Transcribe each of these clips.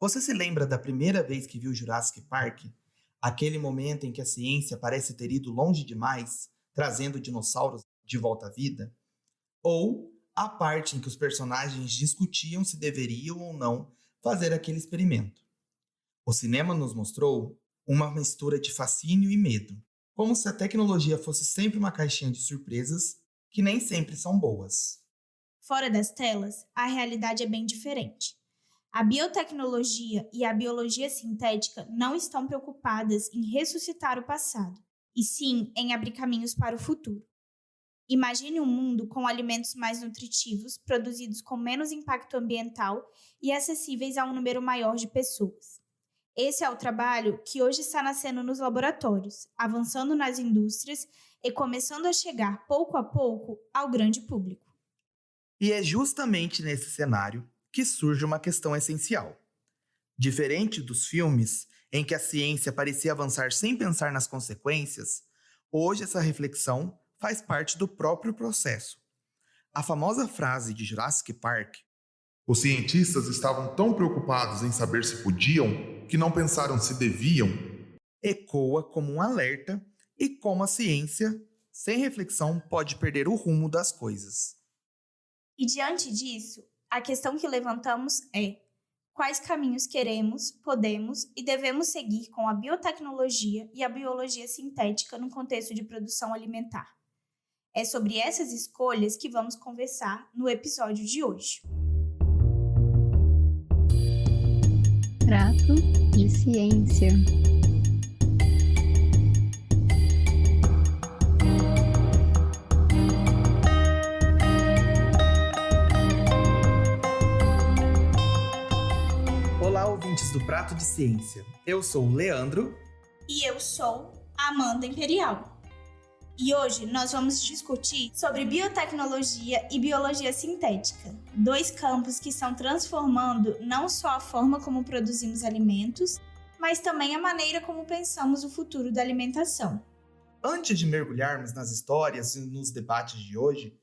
Você se lembra da primeira vez que viu Jurassic Park? Aquele momento em que a ciência parece ter ido longe demais, trazendo dinossauros de volta à vida? Ou a parte em que os personagens discutiam se deveriam ou não fazer aquele experimento? O cinema nos mostrou uma mistura de fascínio e medo, como se a tecnologia fosse sempre uma caixinha de surpresas que nem sempre são boas. Fora das telas, a realidade é bem diferente. A biotecnologia e a biologia sintética não estão preocupadas em ressuscitar o passado, e sim em abrir caminhos para o futuro. Imagine um mundo com alimentos mais nutritivos, produzidos com menos impacto ambiental e acessíveis a um número maior de pessoas. Esse é o trabalho que hoje está nascendo nos laboratórios, avançando nas indústrias e começando a chegar pouco a pouco ao grande público. E é justamente nesse cenário que surge uma questão essencial. Diferente dos filmes, em que a ciência parecia avançar sem pensar nas consequências, hoje essa reflexão faz parte do próprio processo. A famosa frase de Jurassic Park, Os cientistas estavam tão preocupados em saber se podiam que não pensaram se deviam. ecoa como um alerta e como a ciência, sem reflexão, pode perder o rumo das coisas. E diante disso, a questão que levantamos é: quais caminhos queremos, podemos e devemos seguir com a biotecnologia e a biologia sintética no contexto de produção alimentar? É sobre essas escolhas que vamos conversar no episódio de hoje. Prato de ciência. Olá, ouvintes do Prato de Ciência. Eu sou o Leandro. E eu sou a Amanda Imperial. E hoje nós vamos discutir sobre biotecnologia e biologia sintética, dois campos que estão transformando não só a forma como produzimos alimentos, mas também a maneira como pensamos o futuro da alimentação. Antes de mergulharmos nas histórias e nos debates de hoje,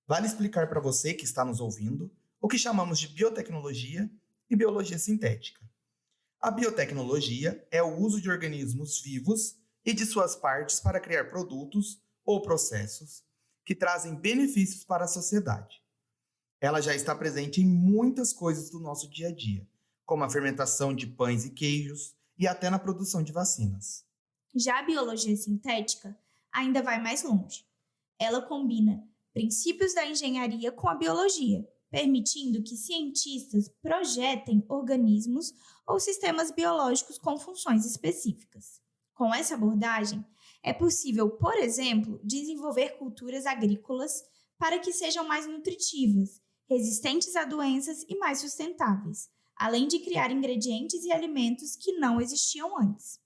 vale explicar para você que está nos ouvindo o que chamamos de biotecnologia e biologia sintética. A biotecnologia é o uso de organismos vivos e de suas partes para criar produtos ou processos que trazem benefícios para a sociedade. Ela já está presente em muitas coisas do nosso dia a dia, como a fermentação de pães e queijos e até na produção de vacinas. Já a biologia sintética ainda vai mais longe. Ela combina princípios da engenharia com a biologia, permitindo que cientistas projetem organismos ou sistemas biológicos com funções específicas. Com essa abordagem, é possível, por exemplo, desenvolver culturas agrícolas para que sejam mais nutritivas, resistentes a doenças e mais sustentáveis, além de criar ingredientes e alimentos que não existiam antes.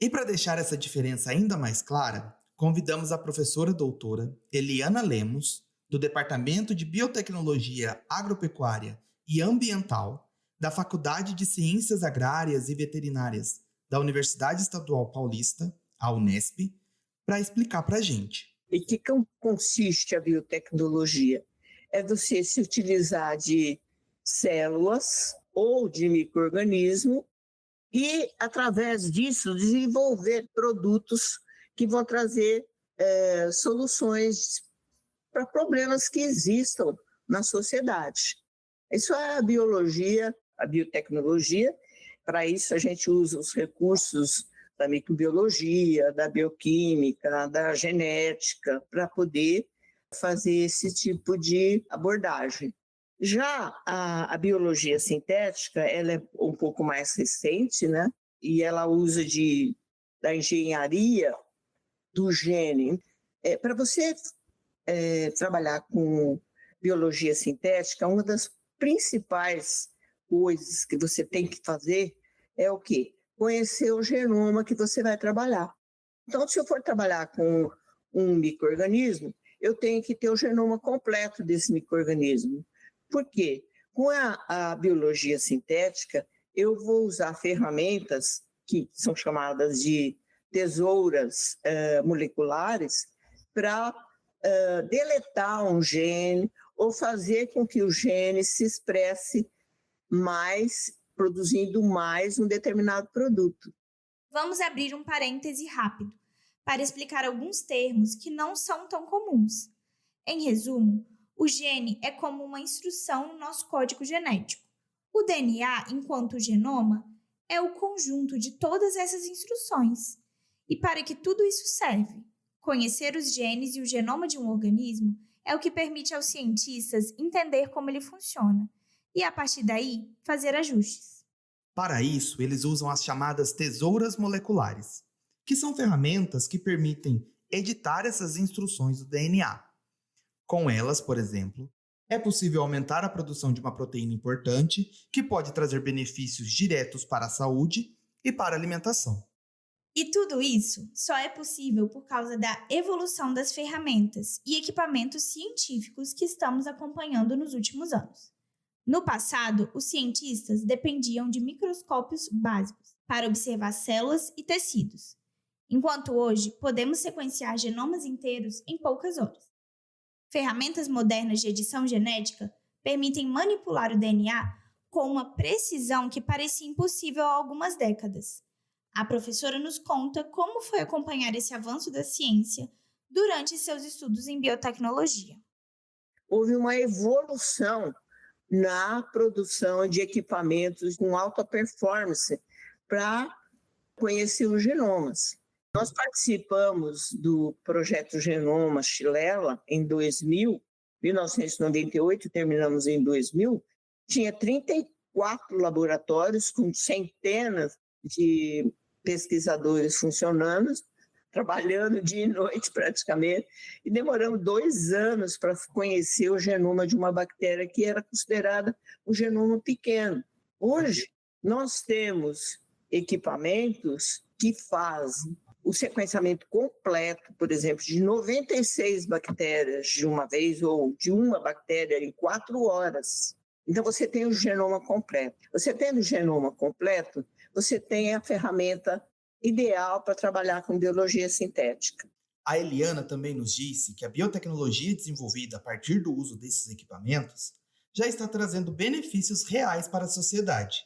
E para deixar essa diferença ainda mais clara, convidamos a professora doutora Eliana Lemos, do Departamento de Biotecnologia Agropecuária e Ambiental da Faculdade de Ciências Agrárias e Veterinárias da Universidade Estadual Paulista, a Unesp, para explicar para a gente. E que consiste a biotecnologia? É você se utilizar de células ou de micro-organismo e, através disso, desenvolver produtos que vão trazer soluções para problemas que existam na sociedade. Isso é a biologia, a biotecnologia. Para isso, a gente usa os recursos da microbiologia, da bioquímica, da genética, para poder fazer esse tipo de abordagem. Já a biologia sintética, ela é um pouco mais recente, né? E ela usa da engenharia do gene. Para você trabalhar com biologia sintética, uma das principais coisas que você tem que fazer é o quê? Conhecer o genoma que você vai trabalhar. Então, se eu for trabalhar com um micro-organismo, eu tenho que ter o genoma completo desse micro-organismo. Por quê? Com a biologia sintética, eu vou usar ferramentas que são chamadas de tesouras moleculares para deletar um gene ou fazer com que o gene se expresse mais produzindo mais um determinado produto. Vamos abrir um parêntese rápido para explicar alguns termos que não são tão comuns. Em resumo, o gene é como uma instrução no nosso código genético. O DNA, enquanto genoma, é o conjunto de todas essas instruções. E para que tudo isso serve? Conhecer os genes e o genoma de um organismo é o que permite aos cientistas entender como ele funciona e, a partir daí, fazer ajustes. Para isso, eles usam as chamadas tesouras moleculares, que são ferramentas que permitem editar essas instruções do DNA. Com elas, por exemplo, é possível aumentar a produção de uma proteína importante que pode trazer benefícios diretos para a saúde e para a alimentação. E tudo isso só é possível por causa da evolução das ferramentas e equipamentos científicos que estamos acompanhando nos últimos anos. No passado, os cientistas dependiam de microscópios básicos para observar células e tecidos, enquanto hoje podemos sequenciar genomas inteiros em poucas horas. Ferramentas modernas de edição genética permitem manipular o DNA com uma precisão que parecia impossível há algumas décadas. A professora nos conta como foi acompanhar esse avanço da ciência durante seus estudos em biotecnologia. Houve uma evolução na produção de equipamentos com alta performance para conhecer os genomas. Nós participamos do projeto Genoma Xilela em 1998, terminamos em 2000. Tinha 34 laboratórios com centenas de pesquisadores funcionando, trabalhando dia e noite praticamente, e demoramos 2 anos para conhecer o genoma de uma bactéria que era considerada um genoma pequeno. Hoje, nós temos equipamentos que fazem o sequenciamento completo, por exemplo, de 96 bactérias de uma vez, ou de uma bactéria em 4 horas. Então, você tem o genoma completo. Você tendo o genoma completo, você tem a ferramenta ideal para trabalhar com biologia sintética. A Eliana também nos disse que a biotecnologia desenvolvida a partir do uso desses equipamentos já está trazendo benefícios reais para a sociedade,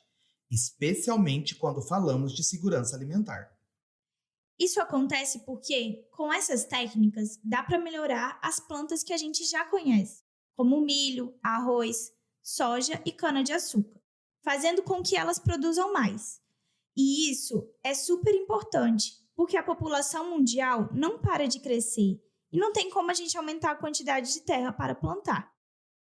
especialmente quando falamos de segurança alimentar. Isso acontece porque, com essas técnicas, dá para melhorar as plantas que a gente já conhece, como milho, arroz, soja e cana-de-açúcar, fazendo com que elas produzam mais. E isso é super importante, porque a população mundial não para de crescer e não tem como a gente aumentar a quantidade de terra para plantar.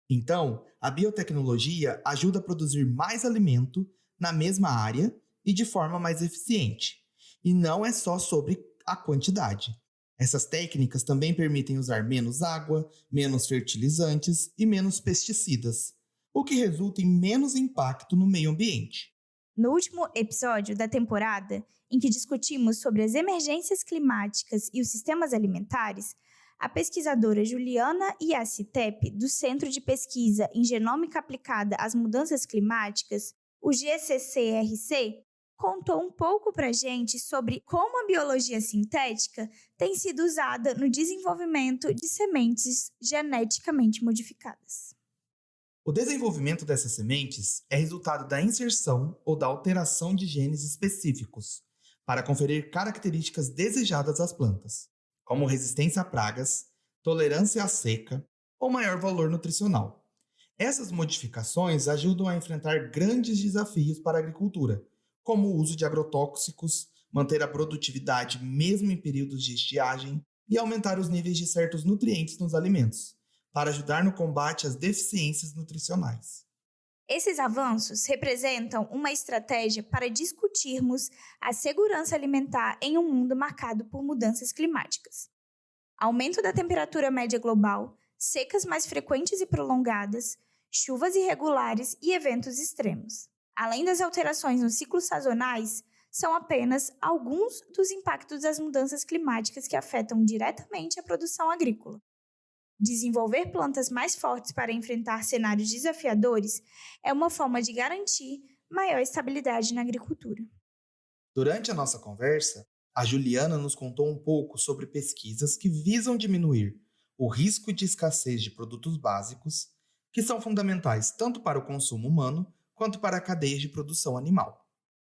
Então, a biotecnologia ajuda a produzir mais alimento na mesma área e de forma mais eficiente. E não é só sobre a quantidade. Essas técnicas também permitem usar menos água, menos fertilizantes e menos pesticidas, o que resulta em menos impacto no meio ambiente. No último episódio da temporada, em que discutimos sobre as emergências climáticas e os sistemas alimentares, a pesquisadora Juliana Iacitep, do Centro de Pesquisa em Genômica Aplicada às Mudanças Climáticas, o GCCRC, contou um pouco para a gente sobre como a biologia sintética tem sido usada no desenvolvimento de sementes geneticamente modificadas. O desenvolvimento dessas sementes é resultado da inserção ou da alteração de genes específicos para conferir características desejadas às plantas, como resistência a pragas, tolerância à seca ou maior valor nutricional. Essas modificações ajudam a enfrentar grandes desafios para a agricultura, como o uso de agrotóxicos, manter a produtividade mesmo em períodos de estiagem e aumentar os níveis de certos nutrientes nos alimentos, para ajudar no combate às deficiências nutricionais. Esses avanços representam uma estratégia para discutirmos a segurança alimentar em um mundo marcado por mudanças climáticas. Aumento da temperatura média global, secas mais frequentes e prolongadas, chuvas irregulares e eventos extremos. Além das alterações nos ciclos sazonais, são apenas alguns dos impactos das mudanças climáticas que afetam diretamente a produção agrícola. Desenvolver plantas mais fortes para enfrentar cenários desafiadores é uma forma de garantir maior estabilidade na agricultura. Durante a nossa conversa, a Juliana nos contou um pouco sobre pesquisas que visam diminuir o risco de escassez de produtos básicos, que são fundamentais tanto para o consumo humano quanto para cadeias de produção animal.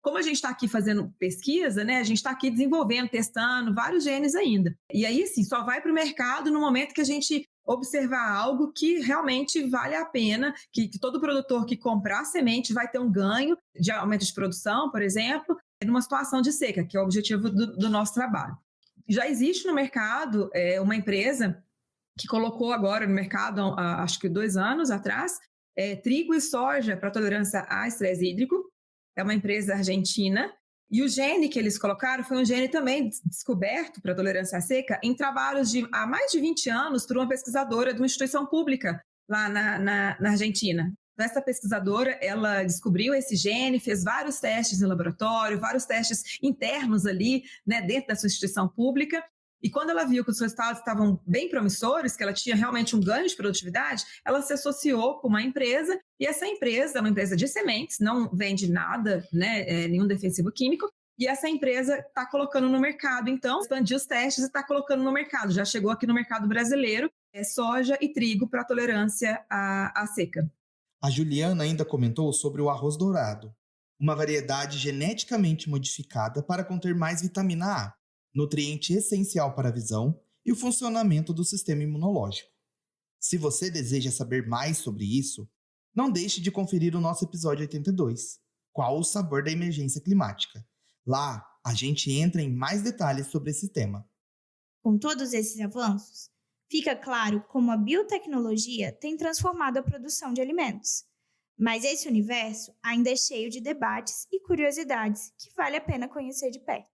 Como a gente está aqui fazendo pesquisa, né, a gente está aqui desenvolvendo, testando vários genes ainda. E aí, assim, só vai para o mercado no momento que a gente observar algo que realmente vale a pena, que todo produtor que comprar semente vai ter um ganho de aumento de produção, por exemplo, numa situação de seca, que é o objetivo do nosso trabalho. Já existe no mercado uma empresa que colocou agora no mercado, acho que 2 anos atrás, trigo e soja para tolerância a estresse hídrico. É uma empresa argentina, e o gene que eles colocaram foi um gene também descoberto para tolerância à seca em trabalhos há mais de 20 anos por uma pesquisadora de uma instituição pública lá na Argentina. Essa pesquisadora, ela descobriu esse gene, fez vários testes em laboratório, vários testes internos ali, né, dentro da sua instituição pública. E quando ela viu que os resultados estavam bem promissores, que ela tinha realmente um ganho de produtividade, ela se associou com uma empresa, e essa empresa é uma empresa de sementes, não vende nada, né, nenhum defensivo químico, e essa empresa está colocando no mercado, então, expandiu os testes e está colocando no mercado. Já chegou aqui no mercado brasileiro, soja e trigo para tolerância à seca. A Juliana ainda comentou sobre o arroz dourado, uma variedade geneticamente modificada para conter mais vitamina A, nutriente essencial para a visão e o funcionamento do sistema imunológico. Se você deseja saber mais sobre isso, não deixe de conferir o nosso episódio 82, Qual o Sabor da Emergência Climática? Lá, a gente entra em mais detalhes sobre esse tema. Com todos esses avanços, fica claro como a biotecnologia tem transformado a produção de alimentos. Mas esse universo ainda é cheio de debates e curiosidades que vale a pena conhecer de perto.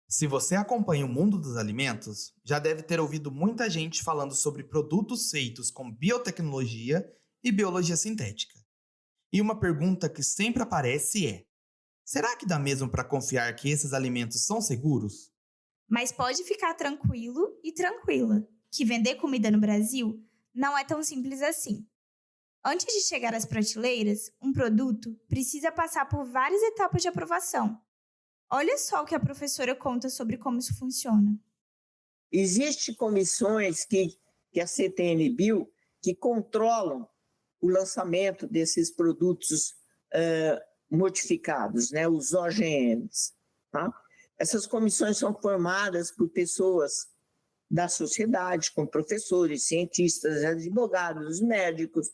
Se você acompanha o mundo dos alimentos, já deve ter ouvido muita gente falando sobre produtos feitos com biotecnologia e biologia sintética. E uma pergunta que sempre aparece é: será que dá mesmo para confiar que esses alimentos são seguros? Mas pode ficar tranquilo e tranquila, que vender comida no Brasil não é tão simples assim. Antes de chegar às prateleiras, um produto precisa passar por várias etapas de aprovação. Olha só o que a professora conta sobre como isso funciona. Existem comissões que a CTN-Bio que controlam o lançamento desses produtos modificados, né, os OGMs. Tá? Essas comissões são formadas por pessoas da sociedade, como professores, cientistas, advogados, médicos,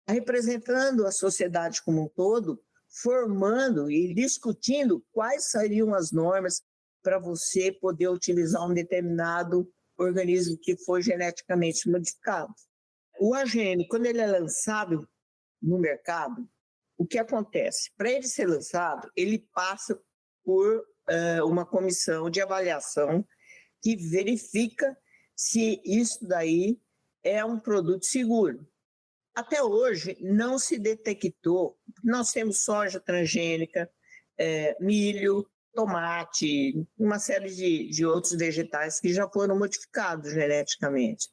representando a sociedade como um todo, formando e discutindo quais seriam as normas para você poder utilizar um determinado organismo que foi geneticamente modificado. O AGM, quando ele é lançado no mercado, o que acontece? Para ele ser lançado, ele passa por uma comissão de avaliação que verifica se isso daí é um produto seguro. Até hoje, não se detectou. Nós temos soja transgênica, milho, tomate, uma série de outros vegetais que já foram modificados geneticamente.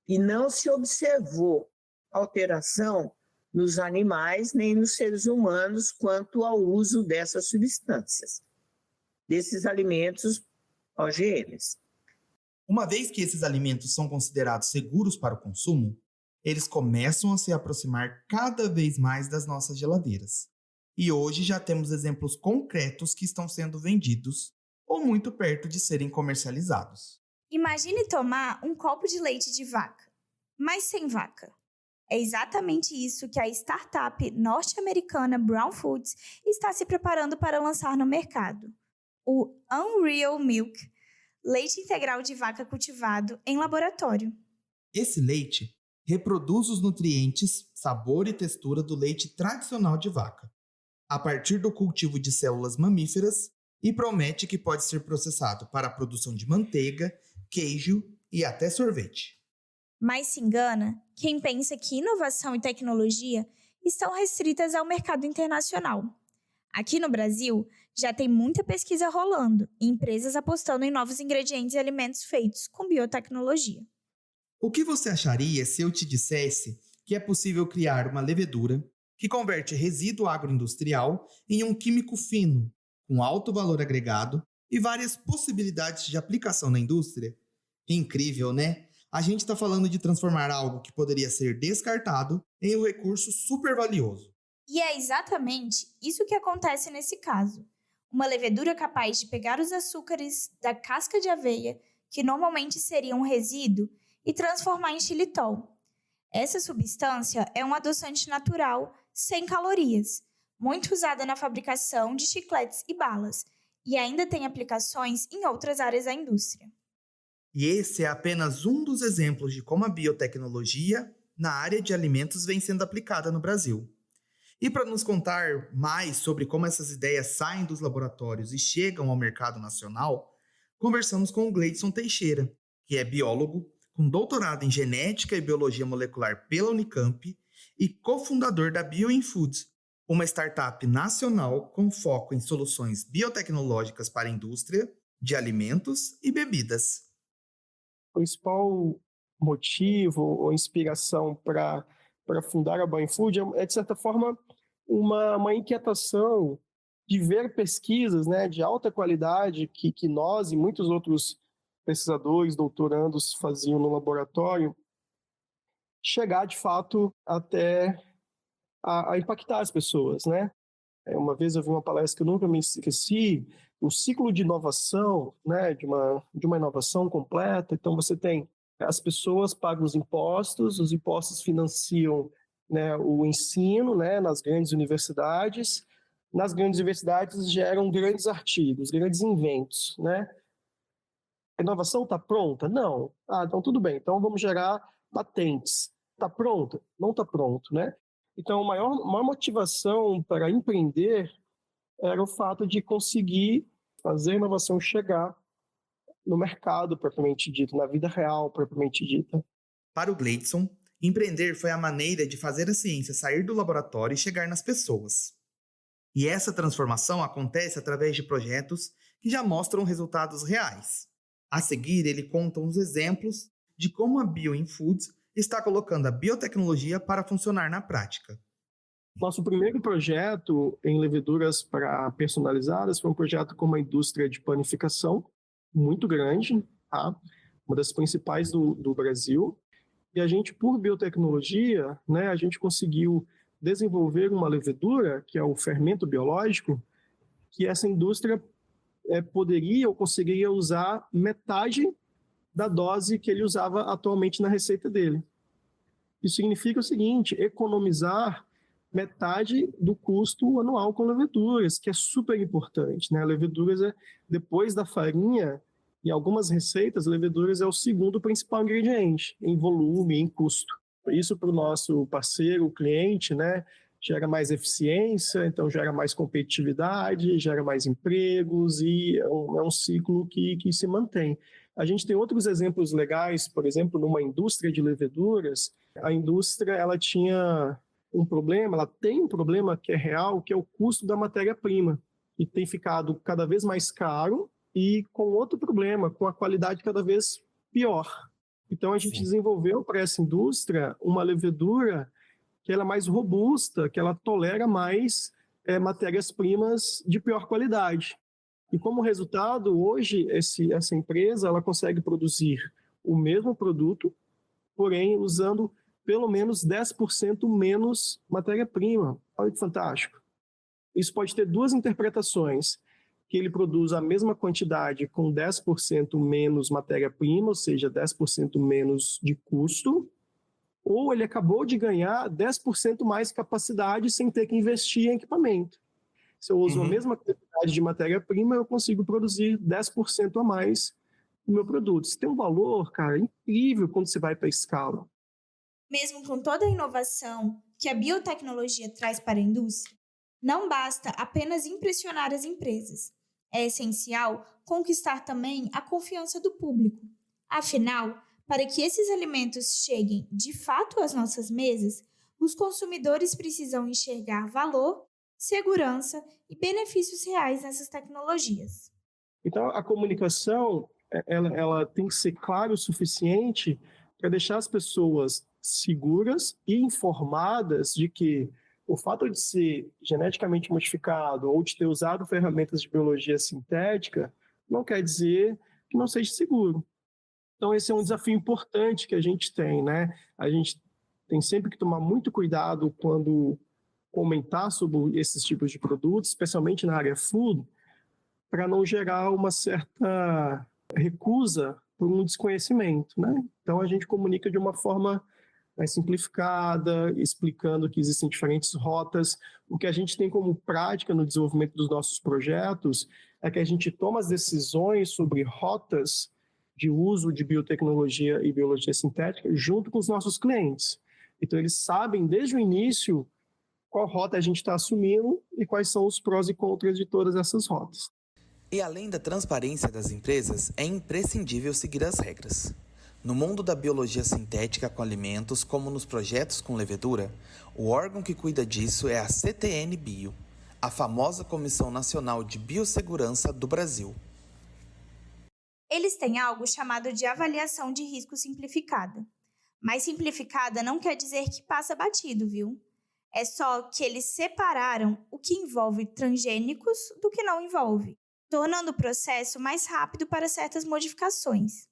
E não se observou alteração nos animais nem nos seres humanos quanto ao uso dessas substâncias, desses alimentos OGMs. Uma vez que esses alimentos são considerados seguros para o consumo, eles começam a se aproximar cada vez mais das nossas geladeiras. E hoje já temos exemplos concretos que estão sendo vendidos ou muito perto de serem comercializados. Imagine tomar um copo de leite de vaca, mas sem vaca. É exatamente isso que a startup norte-americana Brown Foods está se preparando para lançar no mercado. O Unreal Milk, leite integral de vaca cultivado em laboratório. Esse leite reproduz os nutrientes, sabor e textura do leite tradicional de vaca, a partir do cultivo de células mamíferas, e promete que pode ser processado para a produção de manteiga, queijo e até sorvete. Mas se engana quem pensa que inovação e tecnologia estão restritas ao mercado internacional. Aqui no Brasil, já tem muita pesquisa rolando e empresas apostando em novos ingredientes e alimentos feitos com biotecnologia. O que você acharia se eu te dissesse que é possível criar uma levedura que converte resíduo agroindustrial em um químico fino, com alto valor agregado e várias possibilidades de aplicação na indústria. Incrível, né? A gente está falando de transformar algo que poderia ser descartado em um recurso super valioso. E é exatamente isso que acontece nesse caso. Uma levedura capaz de pegar os açúcares da casca de aveia, que normalmente seriam um resíduo, e transformar em xilitol. Essa substância é um adoçante natural, sem calorias, muito usada na fabricação de chicletes e balas, e ainda tem aplicações em outras áreas da indústria. E esse é apenas um dos exemplos de como a biotecnologia na área de alimentos vem sendo aplicada no Brasil. E para nos contar mais sobre como essas ideias saem dos laboratórios e chegam ao mercado nacional, conversamos com o Gleidson Teixeira, que é biólogo, com doutorado em genética e biologia molecular pela Unicamp e cofundador da BioInfoods, uma startup nacional com foco em soluções biotecnológicas para a indústria de alimentos e bebidas. O principal motivo ou inspiração para fundar a BioInfood é, de certa forma, uma inquietação de ver pesquisas, né, de alta qualidade que nós e muitos outros pesquisadores, doutorandos faziam no laboratório, chegar de fato até a impactar as pessoas, né? Uma vez eu vi uma palestra que eu nunca me esqueci, o ciclo de inovação, né, de uma inovação completa. Então você tem as pessoas pagam os impostos financiam, né, o ensino, né, nas grandes universidades. Nas grandes universidades geram grandes artigos, grandes inventos, né? A inovação está pronta? Não. Então tudo bem. Então vamos gerar patentes. Está pronta? Não está pronto, né? Então a maior motivação para empreender era o fato de conseguir fazer a inovação chegar no mercado propriamente dito, na vida real propriamente dita. Para o Gleidson, empreender foi a maneira de fazer a ciência sair do laboratório e chegar nas pessoas. E essa transformação acontece através de projetos que já mostram resultados reais. A seguir, ele conta uns exemplos de como a BioInfoods está colocando a biotecnologia para funcionar na prática. Nosso primeiro projeto em leveduras personalizadas foi um projeto com uma indústria de panificação muito grande, tá? Uma das principais do Brasil. E a gente, por biotecnologia, né, a gente conseguiu desenvolver uma levedura, que é o fermento biológico, que essa indústria poderia ou conseguiria usar metade da dose que ele usava atualmente na receita dele. Isso significa o seguinte, economizar metade do custo anual com leveduras, que é super importante, né? Leveduras depois da farinha, em algumas receitas, leveduras é o segundo principal ingrediente, em volume, em custo. Isso para o nosso parceiro, o cliente, né? Gera mais eficiência, então gera mais competitividade, gera mais empregos e é um ciclo que se mantém. A gente tem outros exemplos legais, por exemplo, numa indústria de leveduras, a indústria ela tinha um problema, ela tem um problema que é real, que é o custo da matéria-prima, e tem ficado cada vez mais caro e com outro problema, com a qualidade cada vez pior. Então a gente desenvolveu para essa indústria uma levedura que ela é mais robusta, que ela tolera mais matérias-primas de pior qualidade. E como resultado, hoje essa empresa ela consegue produzir o mesmo produto, porém usando pelo menos 10% menos matéria-prima. Olha que fantástico. Isso pode ter duas interpretações, que ele produz a mesma quantidade com 10% menos matéria-prima, ou seja, 10% menos de custo, ou ele acabou de ganhar 10% mais capacidade sem ter que investir em equipamento. Se eu uso a mesma quantidade de matéria-prima, eu consigo produzir 10% a mais no meu produto. Isso tem um valor, cara, incrível quando você vai para a escala. Mesmo com toda a inovação que a biotecnologia traz para a indústria, não basta apenas impressionar as empresas. É essencial conquistar também a confiança do público. Afinal, para que esses alimentos cheguem de fato às nossas mesas, os consumidores precisam enxergar valor, segurança e benefícios reais nessas tecnologias. Então, a comunicação ela tem que ser clara o suficiente para deixar as pessoas seguras e informadas de que o fato de ser geneticamente modificado ou de ter usado ferramentas de biologia sintética não quer dizer que não seja seguro. Então, esse é um desafio importante que a gente tem, né? A gente tem sempre que tomar muito cuidado quando comentar sobre esses tipos de produtos, especialmente na área food, para não gerar uma certa recusa por um desconhecimento, né? Então, a gente comunica de uma forma mais simplificada, explicando que existem diferentes rotas. O que a gente tem como prática no desenvolvimento dos nossos projetos é que a gente toma as decisões sobre rotas de uso de biotecnologia e biologia sintética junto com os nossos clientes. Então, eles sabem desde o início qual rota a gente está assumindo e quais são os prós e contras de todas essas rotas. E além da transparência das empresas, é imprescindível seguir as regras. No mundo da biologia sintética com alimentos, como nos projetos com levedura, o órgão que cuida disso é a CTN Bio, a famosa Comissão Nacional de Biossegurança do Brasil. Eles têm algo chamado de avaliação de risco simplificada. Mas simplificada não quer dizer que passa batido, viu? É só que eles separaram o que envolve transgênicos do que não envolve, tornando o processo mais rápido para certas modificações.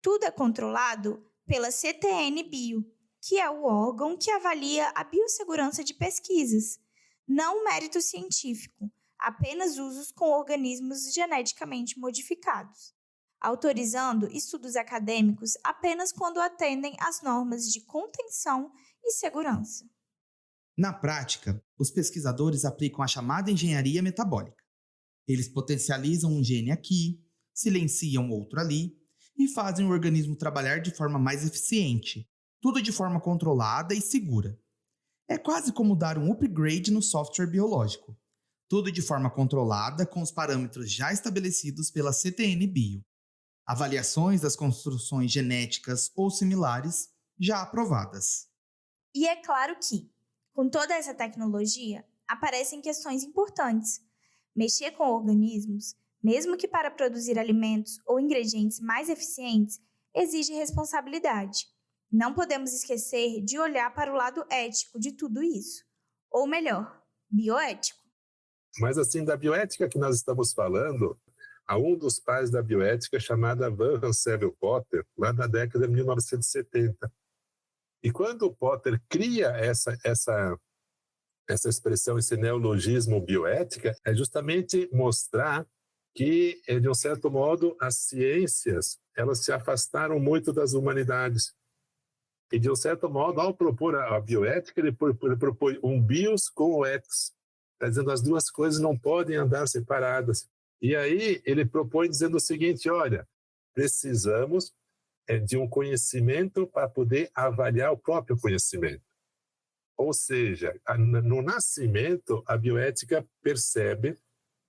Tudo é controlado pela CTN Bio, que é o órgão que avalia a biossegurança de pesquisas, não o mérito científico, apenas usos com organismos geneticamente modificados, autorizando estudos acadêmicos apenas quando atendem às normas de contenção e segurança. Na prática, os pesquisadores aplicam a chamada engenharia metabólica. Eles potencializam um gene aqui, silenciam outro ali e fazem o organismo trabalhar de forma mais eficiente, tudo de forma controlada e segura. É quase como dar um upgrade no software biológico, tudo de forma controlada com os parâmetros já estabelecidos pela CTN Bio. Avaliações das construções genéticas ou similares já aprovadas. E é claro que, com toda essa tecnologia, aparecem questões importantes. Mexer com organismos, mesmo que para produzir alimentos ou ingredientes mais eficientes, exige responsabilidade. Não podemos esquecer de olhar para o lado ético de tudo isso. Ou melhor, bioético. Mas assim, da bioética que nós estamos falando, há um dos pais da bioética chamado Van Rensselaer Potter, lá na década de 1970. E quando o Potter cria essa expressão, esse neologismo bioética, é justamente mostrar que, de um certo modo, as ciências elas se afastaram muito das humanidades. E, de um certo modo, ao propor a bioética, ele propõe um bios com o ethos. Está dizendo que as duas coisas não podem andar separadas. E aí ele propõe dizendo o seguinte, olha, precisamos de um conhecimento para poder avaliar o próprio conhecimento. Ou seja, no nascimento, a bioética percebe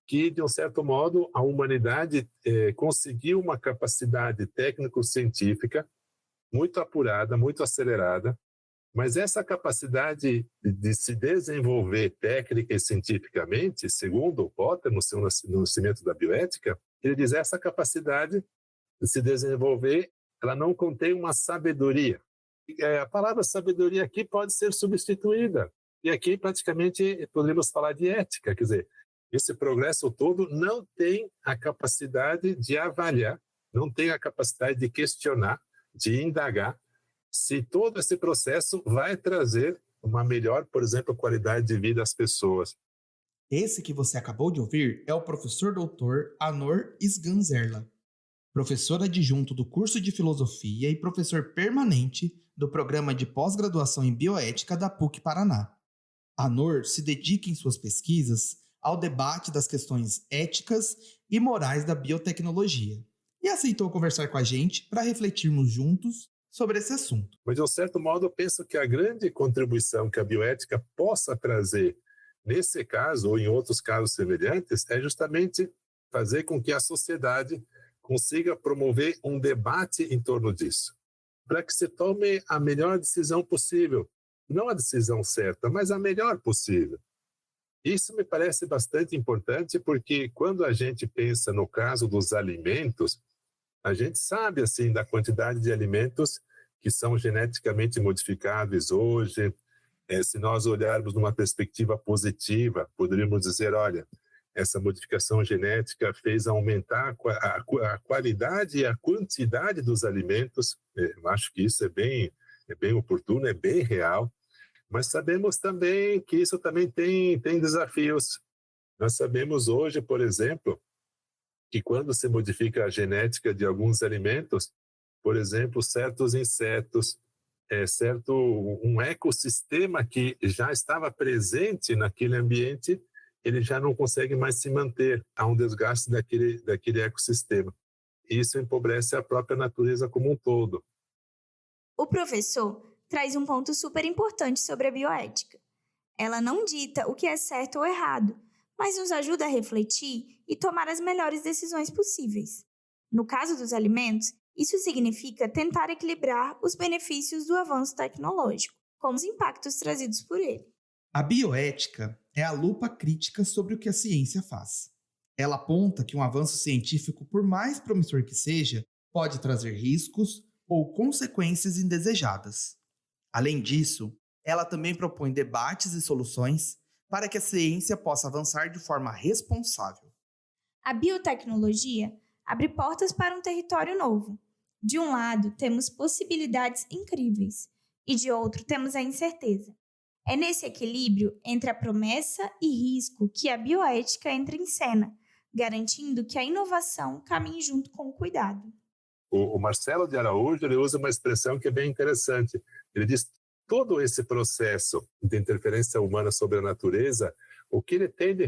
que, de um certo modo, a humanidade conseguiu uma capacidade técnico-científica muito apurada, muito acelerada, mas essa capacidade de se desenvolver técnica e cientificamente, segundo o Potter, no nascimento da bioética, ele diz que essa capacidade de se desenvolver, ela não contém uma sabedoria. A palavra sabedoria aqui pode ser substituída. E aqui, praticamente, poderíamos falar de ética. Quer dizer, esse progresso todo não tem a capacidade de avaliar, não tem a capacidade de questionar, de indagar, se todo esse processo vai trazer uma melhor, por exemplo, qualidade de vida às pessoas. Esse que você acabou de ouvir é o professor Dr. Anor Sganzerla, professor adjunto do curso de Filosofia e professor permanente do programa de pós-graduação em Bioética da PUC Paraná. Anor se dedica em suas pesquisas ao debate das questões éticas e morais da biotecnologia e aceitou conversar com a gente para refletirmos juntos sobre esse assunto. Mas, de um certo modo, eu penso que a grande contribuição que a bioética possa trazer, nesse caso ou em outros casos semelhantes, é justamente fazer com que a sociedade consiga promover um debate em torno disso, para que se tome a melhor decisão possível. Não a decisão certa, mas a melhor possível. Isso me parece bastante importante, porque quando a gente pensa no caso dos alimentos, a gente sabe assim da quantidade de alimentos que são geneticamente modificáveis hoje, Se nós olharmos numa perspectiva positiva, poderíamos dizer, olha, essa modificação genética fez aumentar a qualidade e a quantidade dos alimentos. Eu acho que isso é bem oportuno, é bem real. Mas sabemos também que isso também tem desafios. Nós sabemos hoje, por exemplo, que quando se modifica a genética de alguns alimentos, por exemplo, certos insetos, um ecossistema que já estava presente naquele ambiente, ele já não consegue mais se manter. Há um desgaste daquele ecossistema. E isso empobrece a própria natureza como um todo. O professor traz um ponto super importante sobre a bioética. Ela não dita o que é certo ou errado, mas nos ajuda a refletir e tomar as melhores decisões possíveis. No caso dos alimentos, isso significa tentar equilibrar os benefícios do avanço tecnológico, com os impactos trazidos por ele. A bioética é a lupa crítica sobre o que a ciência faz. Ela aponta que um avanço científico, por mais promissor que seja, pode trazer riscos ou consequências indesejadas. Além disso, ela também propõe debates e soluções para que a ciência possa avançar de forma responsável. A biotecnologia abre portas para um território novo. De um lado, temos possibilidades incríveis, e de outro, temos a incerteza. É nesse equilíbrio entre a promessa e risco que a bioética entra em cena, garantindo que a inovação caminhe junto com o cuidado. O Marcelo de Araújo ele usa uma expressão que é bem interessante. Ele diz todo esse processo de interferência humana sobre a natureza, o que ele tem de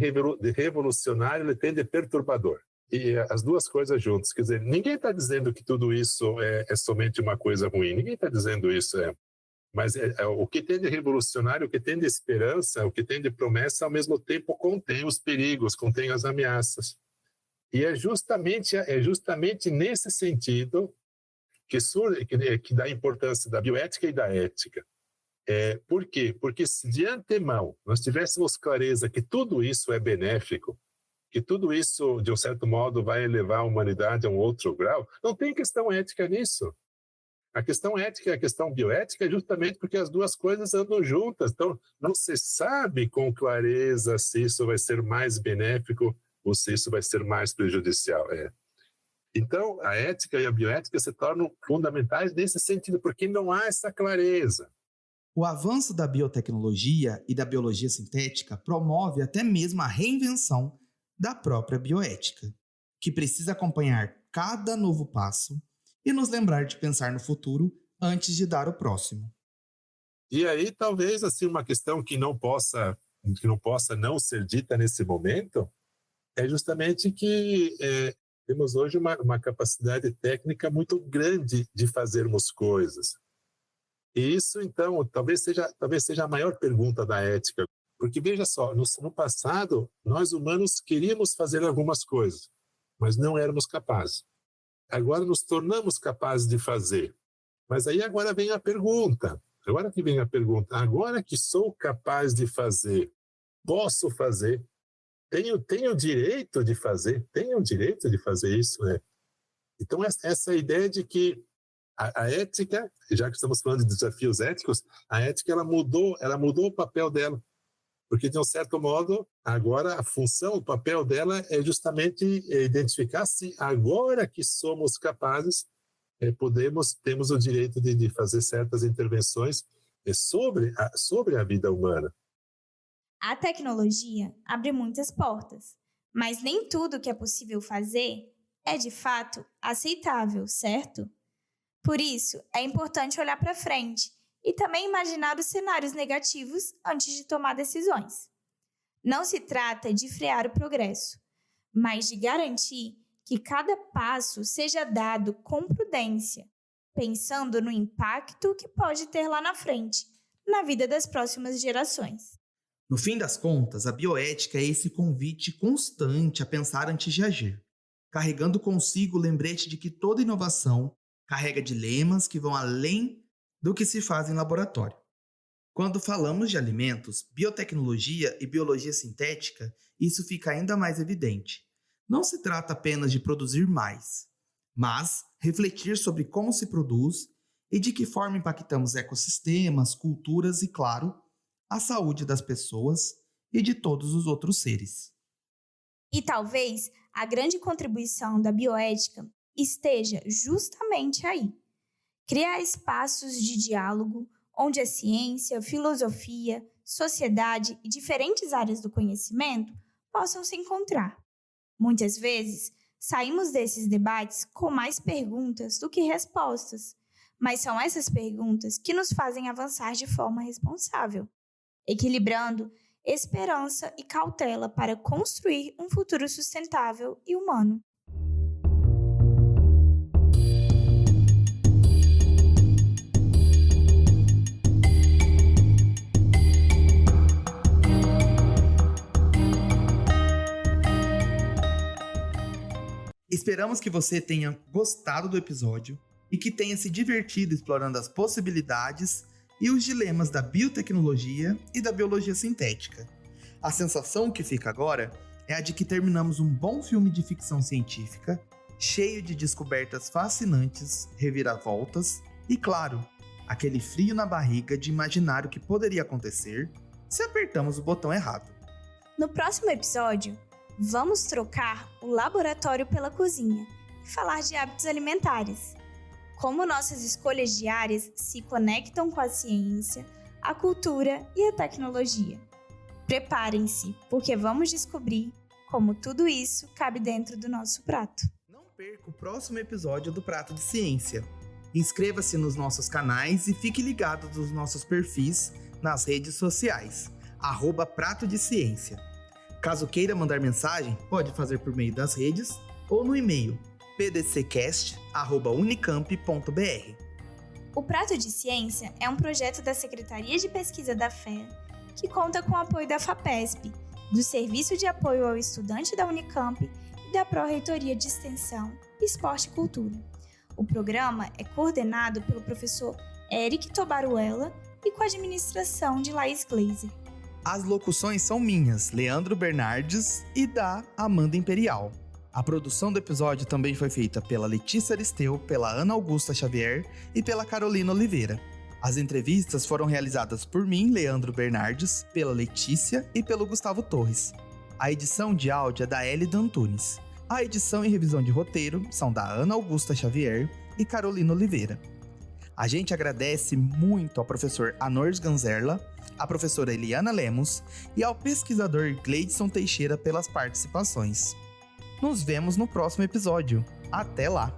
revolucionário, ele tem de perturbador. E as duas coisas juntas. Quer dizer, ninguém está dizendo que tudo isso é somente uma coisa ruim. Ninguém está dizendo isso. Mas o que tem de revolucionário, o que tem de esperança, o que tem de promessa, ao mesmo tempo contém os perigos, contém as ameaças. E é justamente nesse sentido que dá a importância da bioética e da ética. Por quê? Porque se de antemão nós tivéssemos clareza que tudo isso é benéfico, que tudo isso, de um certo modo, vai elevar a humanidade a um outro grau, não tem questão ética nisso. A questão ética e a questão bioética é justamente porque as duas coisas andam juntas. Então, não se sabe com clareza se isso vai ser mais benéfico ou se isso vai ser mais prejudicial. Então, a ética e a bioética se tornam fundamentais nesse sentido, porque não há essa clareza. O avanço da biotecnologia e da biologia sintética promove até mesmo a reinvenção da própria bioética, que precisa acompanhar cada novo passo e nos lembrar de pensar no futuro antes de dar o próximo. E aí, talvez, assim, uma questão que não possa não ser dita nesse momento é justamente que temos hoje uma capacidade técnica muito grande de fazermos coisas. E isso, então, talvez seja a maior pergunta da ética. Porque, veja só, no passado, nós humanos queríamos fazer algumas coisas, mas não éramos capazes. Agora nos tornamos capazes de fazer. Mas aí agora vem a pergunta. Agora que sou capaz de fazer, posso fazer? Tenho direito de fazer? Tenho direito de fazer isso? Então, essa ideia de que a ética, já que estamos falando de desafios éticos, a ética ela mudou o papel dela. Porque, de um certo modo, agora a função, o papel dela é justamente identificar se agora que somos capazes, temos o direito de fazer certas intervenções sobre a vida humana. A tecnologia abre muitas portas, mas nem tudo que é possível fazer é, de fato, aceitável, certo? Por isso, é importante olhar para frente e também imaginar os cenários negativos antes de tomar decisões. Não se trata de frear o progresso, mas de garantir que cada passo seja dado com prudência, pensando no impacto que pode ter lá na frente, na vida das próximas gerações. No fim das contas, a bioética é esse convite constante a pensar antes de agir, carregando consigo o lembrete de que toda inovação carrega dilemas que vão além do que se faz em laboratório. Quando falamos de alimentos, biotecnologia e biologia sintética, isso fica ainda mais evidente. Não se trata apenas de produzir mais, mas refletir sobre como se produz e de que forma impactamos ecossistemas, culturas e, claro, a saúde das pessoas e de todos os outros seres. E talvez a grande contribuição da bioética esteja justamente aí. Criar espaços de diálogo onde a ciência, filosofia, sociedade e diferentes áreas do conhecimento possam se encontrar. Muitas vezes, saímos desses debates com mais perguntas do que respostas, mas são essas perguntas que nos fazem avançar de forma responsável, equilibrando esperança e cautela para construir um futuro sustentável e humano. Esperamos que você tenha gostado do episódio e que tenha se divertido explorando as possibilidades e os dilemas da biotecnologia e da biologia sintética. A sensação que fica agora é a de que terminamos um bom filme de ficção científica, cheio de descobertas fascinantes, reviravoltas e, claro, aquele frio na barriga de imaginar o que poderia acontecer se apertamos o botão errado. No próximo episódio, vamos trocar o laboratório pela cozinha e falar de hábitos alimentares. Como nossas escolhas diárias se conectam com a ciência, a cultura e a tecnologia. Preparem-se, porque vamos descobrir como tudo isso cabe dentro do nosso prato. Não perca o próximo episódio do Prato de Ciência. Inscreva-se nos nossos canais e fique ligado nos nossos perfis nas redes sociais, @Prato de Ciência. Caso queira mandar mensagem, pode fazer por meio das redes ou no e-mail pdccast@unicamp.br. O Prato de Ciência é um projeto da Secretaria de Pesquisa da FEA que conta com o apoio da FAPESP, do Serviço de Apoio ao Estudante da Unicamp e da Pró-Reitoria de Extensão, Esporte e Cultura. O programa é coordenado pelo professor Eric Tobaruela e com a administração de Laís Gleiser. As locuções são minhas, Leandro Bernardes, e da Amanda Imperial. A produção do episódio também foi feita pela Letícia Aristeu, pela Ana Augusta Xavier e pela Carolina Oliveira. As entrevistas foram realizadas por mim, Leandro Bernardes, pela Letícia e pelo Gustavo Torres. A edição de áudio é da Elida Antunes. A edição e revisão de roteiro são da Ana Augusta Xavier e Carolina Oliveira. A gente agradece muito ao professor Anors Ganzerla, à professora Eliana Lemos e ao pesquisador Gleidson Teixeira pelas participações. Nos vemos no próximo episódio. Até lá!